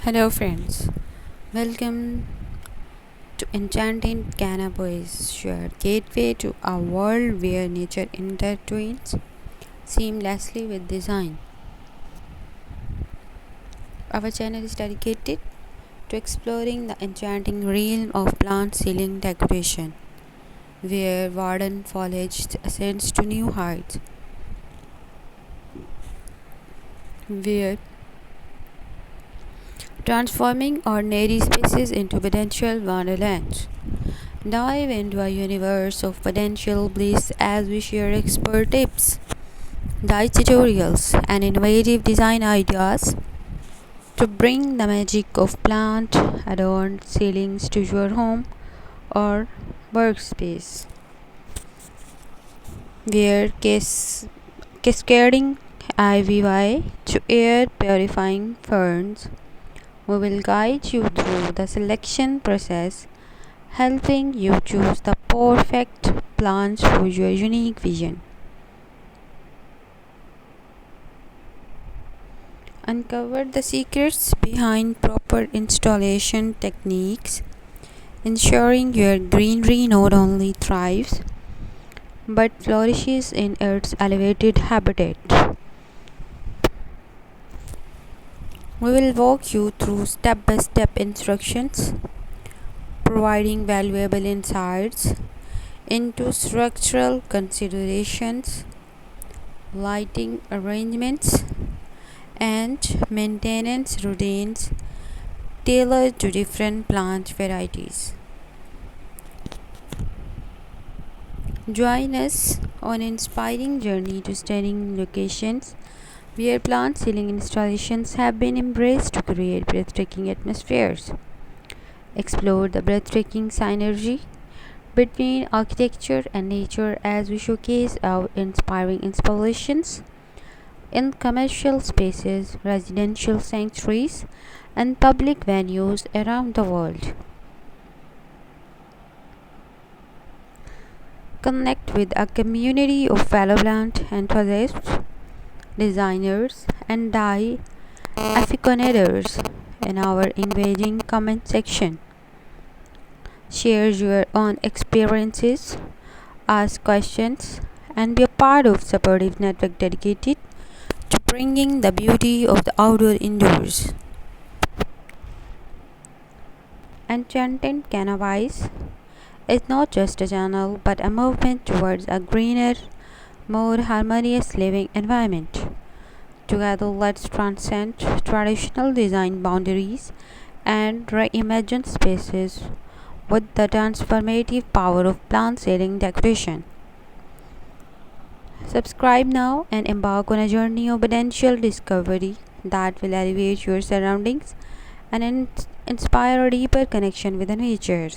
Hello, friends. Welcome to Enchanted Canopies, your gateway to a world where nature intertwines seamlessly with design. Our channel is dedicated to exploring the enchanting realm of plant ceiling decoration, where verdant foliage ascends to new heights, where transforming ordinary spaces into potential wonderlands. Dive into a universe of potential bliss as we share expert tips, guide tutorials, and innovative design ideas to bring the magic of plant adorned ceilings to your home or workspace. Where cascading IVY to air purifying ferns, we will guide you through the selection process, helping you choose the perfect plants for your unique vision. Uncover the secrets behind proper installation techniques, ensuring your greenery not only thrives but flourishes in its elevated habitat. We will walk you through step by step instructions, providing valuable insights into structural considerations, lighting arrangements, and maintenance routines tailored to different plant varieties. Join us on an inspiring journey to stunning locations where plant ceiling installations have been embraced to create breathtaking atmospheres. Explore the breathtaking synergy between architecture and nature as we showcase our inspiring installations in commercial spaces, residential sanctuaries, and public venues around the world. Connect with a community of fellow plant enthusiasts, designers, and dye aficionados in our engaging comment section. Share your own experiences, ask questions, and be a part of supportive network dedicated to bringing the beauty of the outdoor indoors. Enchanted Canopies is not just a channel but a movement towards a greener, more harmonious living environment. Together, let's transcend traditional design boundaries and reimagine spaces with the transformative power of plant ceiling decoration. Subscribe now and embark on a journey of potential discovery that will elevate your surroundings and inspire a deeper connection with nature.